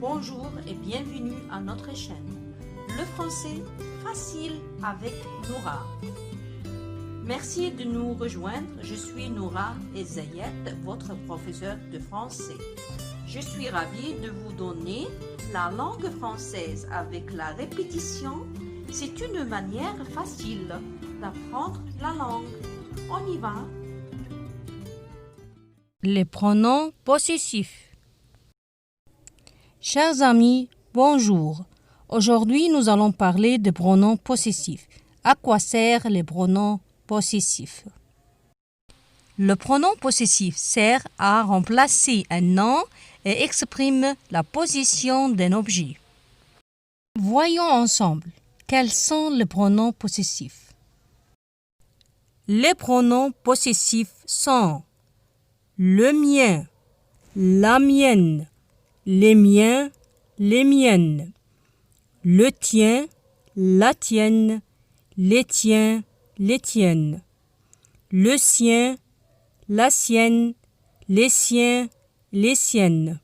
Bonjour et bienvenue à notre chaîne. Le français facile avec Noura. Merci de nous rejoindre. Je suis Noura Ezayet, votre professeur de français. Je suis ravie de vous donner la langue française avec la répétition. C'est une manière facile d'apprendre la langue. On y va. Les pronoms possessifs. Chers amis, bonjour. Aujourd'hui, nous allons parler des pronoms possessifs. À quoi servent les pronoms possessifs? Le pronom possessif sert à remplacer un nom et exprime la position d'un objet. Voyons ensemble quels sont les pronoms possessifs. Les pronoms possessifs sont le mien, la mienne, les miens, les miennes, le tien, la tienne, les tiens, les tiennes, le sien, la sienne, les siens, les siennes,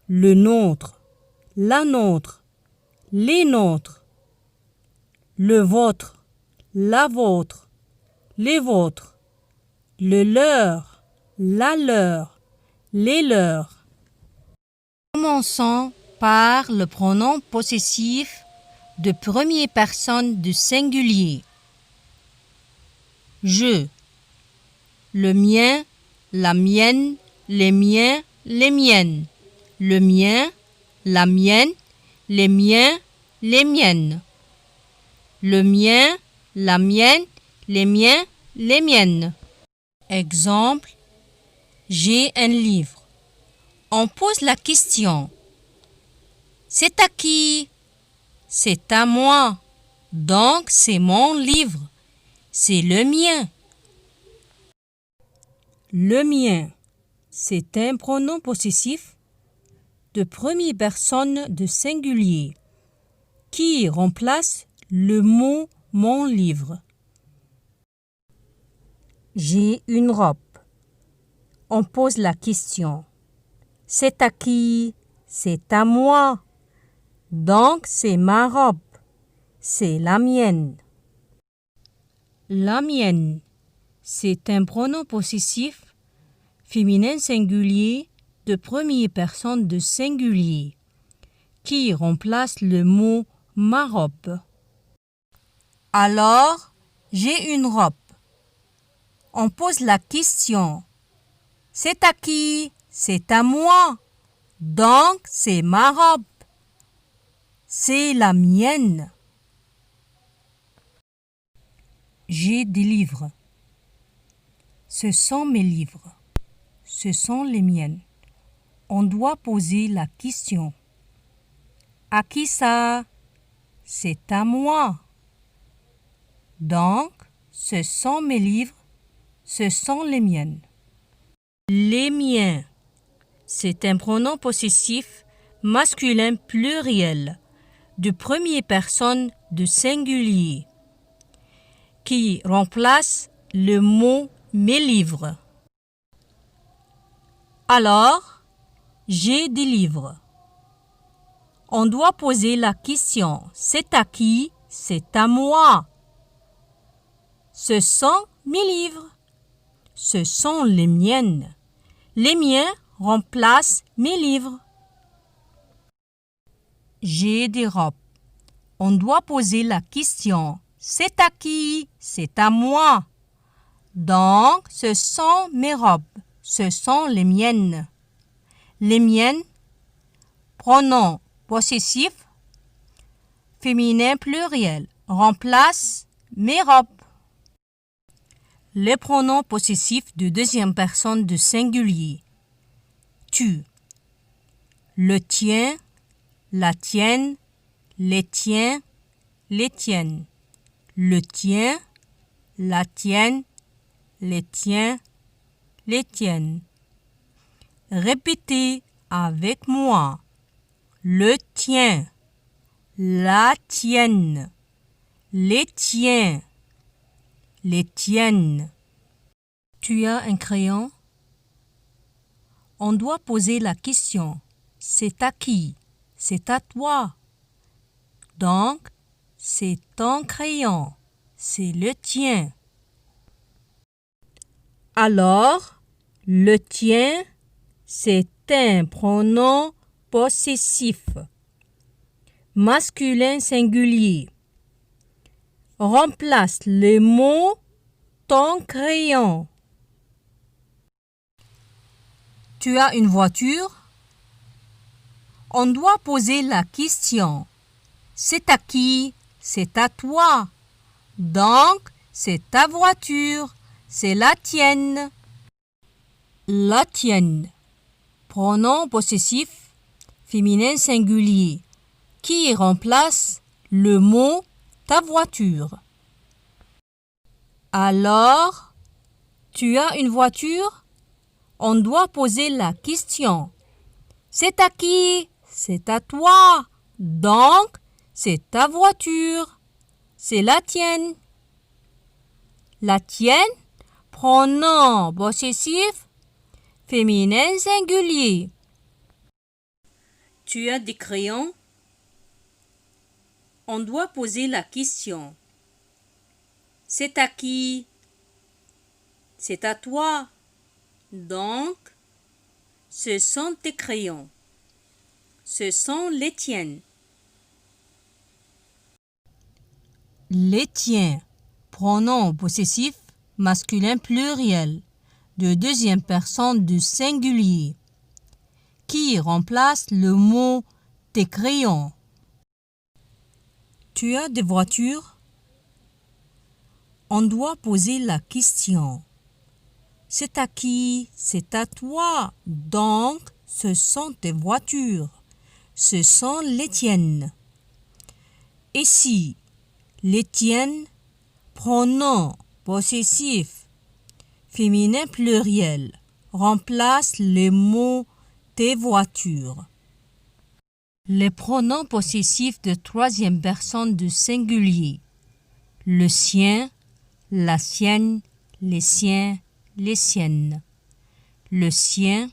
le nôtre, la nôtre, les nôtres, le vôtre, la vôtre, les vôtres, le leur, la leur, les leurs. Commençons par le pronom possessif de première personne du singulier. Je, le mien, la mienne, les miens, les miennes, le mien, la mienne, les miens, les miennes, le mien, la mienne, les miens, les miennes. Exemple, j'ai un livre. On pose la question. C'est à qui? C'est à moi. Donc, c'est mon livre. C'est le mien. Le mien, c'est un pronom possessif de première personne de singulier qui remplace le mot mon livre. J'ai une robe. On pose la question. C'est à qui? C'est à moi. Donc, c'est ma robe. C'est la mienne. La mienne, c'est un pronom possessif féminin singulier de première personne de singulier qui remplace le mot ma robe. Alors, j'ai une robe. On pose la question. C'est à qui? C'est à moi. Donc, c'est ma robe. C'est la mienne. J'ai des livres. Ce sont mes livres. Ce sont les miennes. On doit poser la question. À qui ça? C'est à moi. Donc, ce sont mes livres. Ce sont les miennes. Les miens. C'est un pronom possessif masculin pluriel de première personne de singulier qui remplace le mot mes livres. Alors, j'ai des livres. On doit poser la question. C'est à qui? C'est à moi. Ce sont mes livres. Ce sont les miennes. Les miens remplacent mes livres. J'ai des robes. On doit poser la question. C'est à qui? C'est à moi. Donc, ce sont mes robes. Ce sont les miennes. Les miennes, pronom possessif, féminin pluriel, remplace mes robes. Les pronoms possessifs de deuxième personne de singulier. Tu, le tien, la tienne, les tiens, les tiennes, le tien, la tienne, les tiens, les tiennes. Répétez avec moi. Le tien, la tienne, les tiens, les tiennes. Tu as un crayon? On doit poser la question. c'est à qui? C'est à toi. Donc, c'est ton crayon. C'est le tien. Alors, le tien, c'est un pronom possessif. Masculin singulier. Remplace le mot ton crayon. Tu as une voiture? On doit poser la question. C'est à qui? C'est à toi. Donc, c'est ta voiture. C'est la tienne. La tienne. Pronom possessif, féminin singulier, qui remplace le mot ta voiture. Alors, tu as une voiture? On doit poser la question. C'est à qui? C'est à toi. Donc, c'est ta voiture. C'est la tienne. La tienne, pronom possessif, féminin singulier. Tu as des crayons? On doit poser la question. C'est à qui? C'est à toi. Donc, ce sont tes crayons. Ce sont les tiennes. Les tiens. Pronom possessif masculin pluriel de deuxième personne du singulier qui remplace le mot tes crayons. Tu as des voitures? On doit poser la question. C'est à qui? C'est à toi. Donc, ce sont tes voitures. Ce sont les tiennes. Et si les tiennes, pronom possessif, féminin pluriel, remplace les mots tes voitures. Les pronoms possessifs de troisième personne du singulier. Le sien, la sienne, les siens, les siennes. Le sien,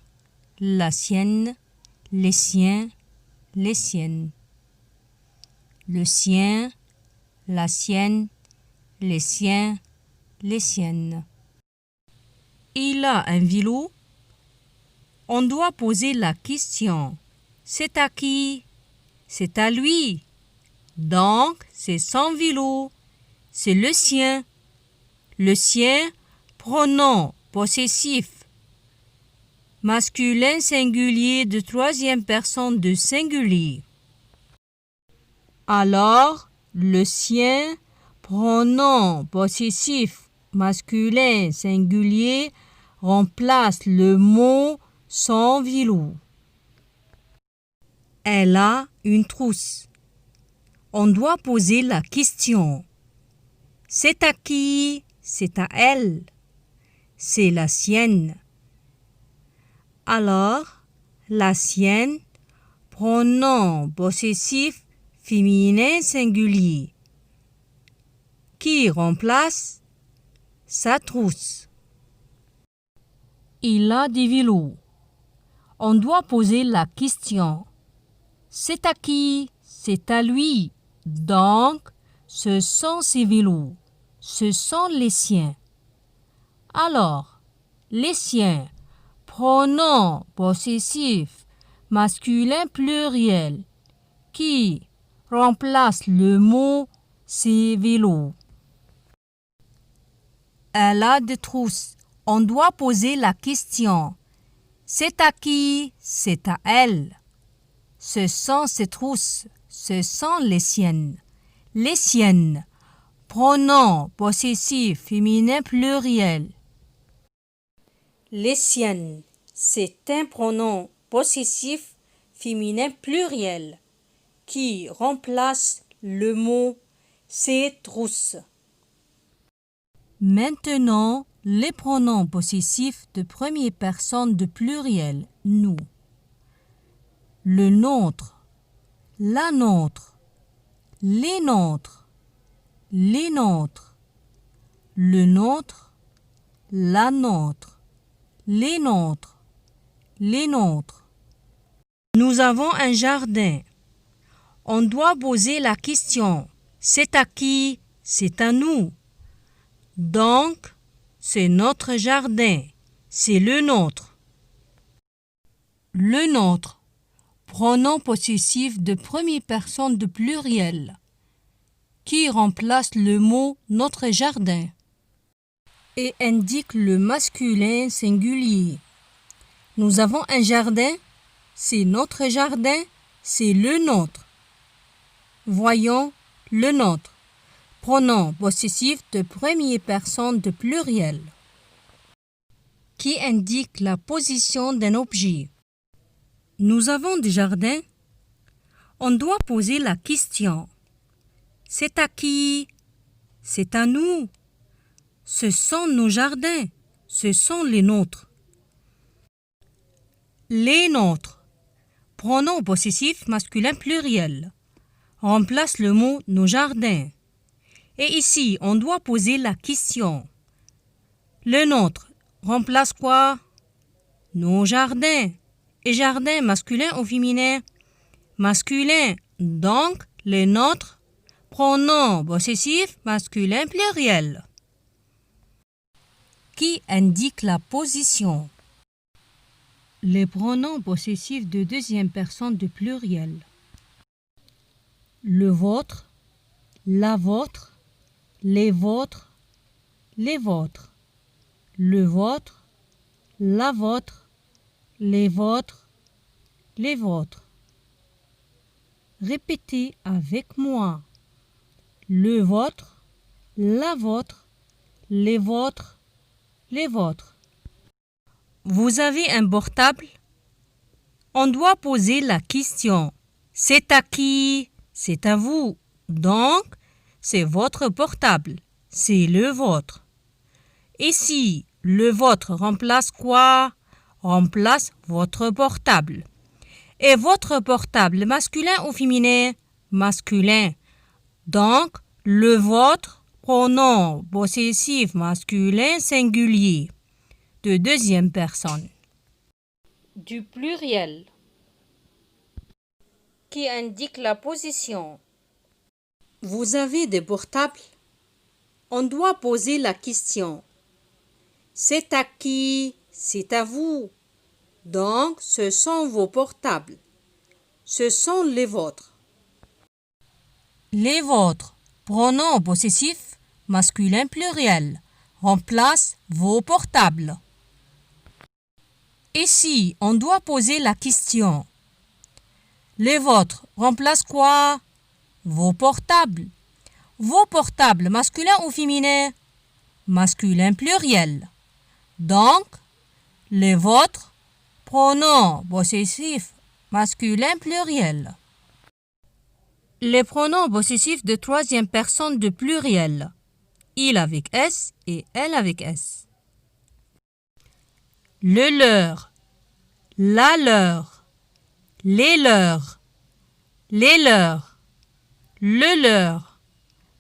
la sienne, les siens, les siennes. Le sien, la sienne, les siens, les siennes. Il a un vélo? On doit poser la question. C'est à qui? C'est à lui. Donc, c'est son vélo. C'est le sien. Le sien, pronom possessif. Masculin singulier de troisième personne de singulier. Alors, le sien, pronom possessif masculin singulier, remplace le mot son vélo. Elle a une trousse. On doit poser la question. C'est à qui? C'est à elle. C'est la sienne. Alors, la sienne, pronom possessif féminin singulier, qui remplace sa trousse. Il a des vélos. On doit poser la question. C'est à qui? C'est à lui. Donc, ce sont ses vélos. Ce sont les siens. Alors, les siens, pronom possessif masculin pluriel, qui remplace le mot ses vélos. Elle a des trousses. On doit poser la question. C'est à qui? C'est à elle. Ce sont ses trousses. Ce sont les siennes. Les siennes. Pronom possessif féminin pluriel. Les siennes. C'est un pronom possessif féminin pluriel qui remplace le mot ses trousses. Maintenant, les pronoms possessifs de première personne de pluriel, nous. Le nôtre, la nôtre, les nôtres, les nôtres, le nôtre, la nôtre, les nôtres, les nôtres. Nous avons un jardin. On doit poser la question. C'est à qui? C'est à nous. Donc, c'est notre jardin. C'est le nôtre. Le nôtre. Pronom possessif de première personne de pluriel qui remplace le mot notre jardin et indique le masculin singulier. Nous avons un jardin, c'est notre jardin, c'est le nôtre. Voyons le nôtre. Pronom possessif de première personne de pluriel qui indique la position d'un objet. Nous avons des jardins. On doit poser la question. C'est à qui? C'est à nous. Ce sont nos jardins. Ce sont les nôtres. Les nôtres. Pronom possessif masculin pluriel. Remplace le mot nos jardins. Et ici, on doit poser la question. Le nôtre remplace quoi? Nos jardins. Et jardin masculin ou féminin? Masculin. Donc, les nôtres. Pronom possessif masculin pluriel qui indique la position. Les pronoms possessifs de deuxième personne de pluriel. Le vôtre, la vôtre, les vôtres, les vôtres. Le vôtre, la vôtre, les vôtres, les vôtres. Répétez avec moi. Le vôtre, la vôtre, les vôtres, les vôtres. Vous avez un portable? On doit poser la question. C'est à qui? C'est à vous. Donc, c'est votre portable. C'est le vôtre. Et si le vôtre remplace quoi? Remplace votre portable. Et votre portable masculin ou féminin? Masculin. Donc, le vôtre, pronom possessif masculin singulier de deuxième personne. Du pluriel qui indique la position. Vous avez des portables? On doit poser la question. C'est à qui? C'est à vous. Donc, ce sont vos portables. Ce sont les vôtres. Les vôtres, pronom possessif masculin pluriel, remplace vos portables. Ici, on doit poser la question. Les vôtres remplace quoi? Vos portables. Vos portables, masculin ou féminin? Masculin pluriel. Donc, les vôtres, pronom possessif masculin pluriel. Les pronoms possessifs de troisième personne de pluriel. Il avec S et elle avec S. Le leur, la leur, les leurs, les leurs, le leur,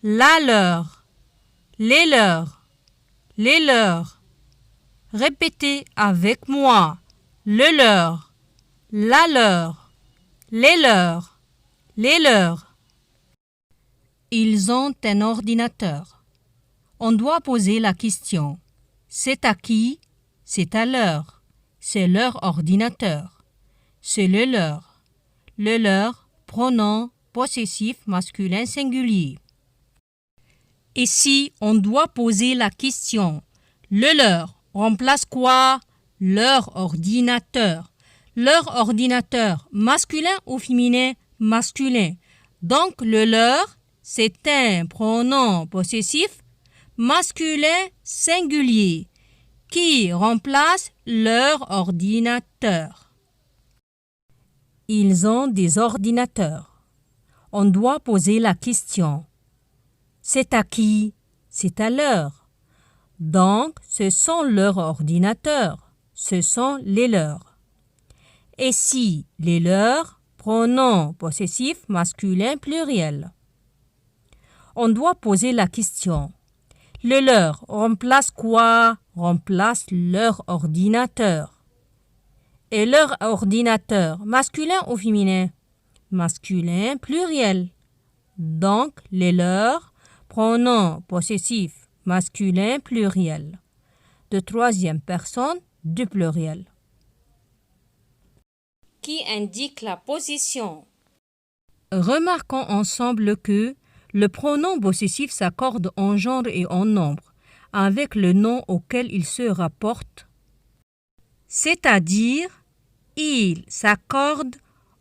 la leur, les leurs, les leurs. Répétez avec moi. Le leur, la leur, les leurs, les leurs. Ils ont un ordinateur. On doit poser la question. C'est à qui? C'est à leur. C'est leur ordinateur. C'est le leur. Le leur, pronom possessif masculin singulier. Ici, on doit poser la question. Le leur remplace quoi? Leur ordinateur. Leur ordinateur, masculin ou féminin? Masculin. Donc, le leur, c'est un pronom possessif masculin singulier qui remplace leur ordinateur. Ils ont des ordinateurs. On doit poser la question. C'est à qui? C'est à leur. Donc, ce sont leurs ordinateurs. Ce sont les leurs. Et si les leurs, pronom possessif masculin pluriel. On doit poser la question. Le leur remplace quoi? Remplace leur ordinateur. et leur ordinateur, masculin ou féminin? Masculin pluriel. Donc, les leurs, pronom possessif masculin pluriel. De troisième personne du pluriel. Qui indique la position? Remarquons ensemble que le pronom possessif s'accorde en genre et en nombre avec le nom auquel il se rapporte, c'est-à-dire il s'accorde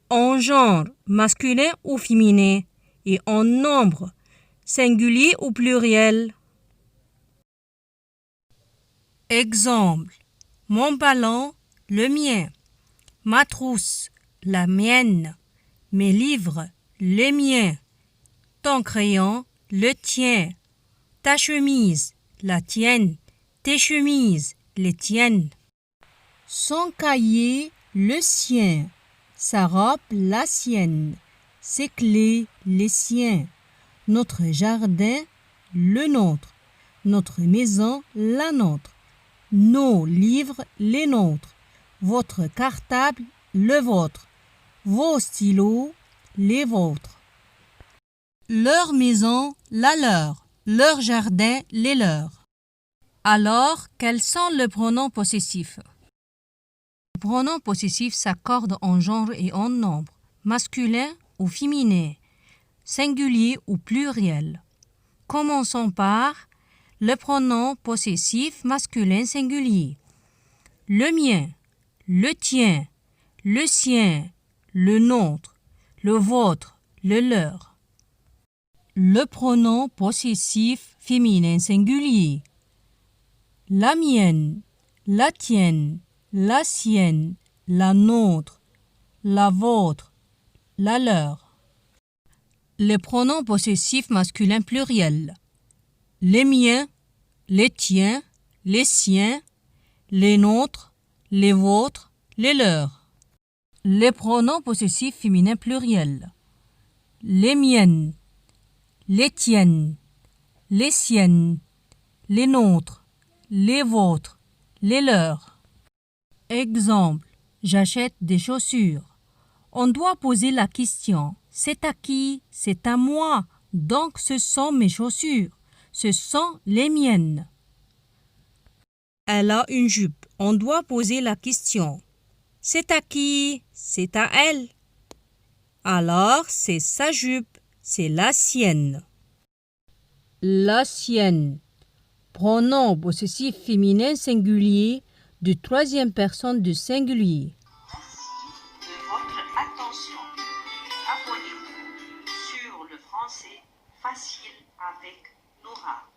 en genre masculin ou féminin et en nombre singulier ou pluriel. Exemple: mon ballon, le mien; ma trousse, la mienne; mes livres, les miens; ton crayon, le tien; ta chemise, la tienne; tes chemises, les tiennes; son cahier, le sien; sa robe, la sienne; ses clés, les siens; notre jardin, le nôtre; notre maison, la nôtre; nos livres, les nôtres; votre cartable, le vôtre; vos stylos, les vôtres; leur maison, la leur; leur jardin, les leurs. Alors, quels sont les pronoms possessifs? Les pronoms possessifs s'accordent en genre et en nombre, masculin ou féminin, singulier ou pluriel. Commençons par le pronom possessif masculin singulier. Le mien, le tien, le sien, le nôtre, le vôtre, le leur. Le pronom possessif féminin singulier. La mienne, la tienne, la sienne, la nôtre, la vôtre, la leur. Les pronoms possessifs masculins pluriels. Les miens, les tiens, les siens, les nôtres, les vôtres, les leurs. Les pronoms possessifs féminins pluriels. Les miennes, les tiennes, les siennes, les nôtres, les vôtres, les leurs. Exemple: j'achète des chaussures. On doit poser la question: c'est à qui? C'est à moi. Donc ce sont mes chaussures. Ce sont les miennes. Elle a une jupe. On doit poser la question: c'est à qui? C'est à elle. Alors c'est sa jupe. C'est la sienne. La sienne. Pronom possessif féminin singulier de troisième personne du singulier. Merci de votre attention. Abonnez-vous sur le français facile avec Noura.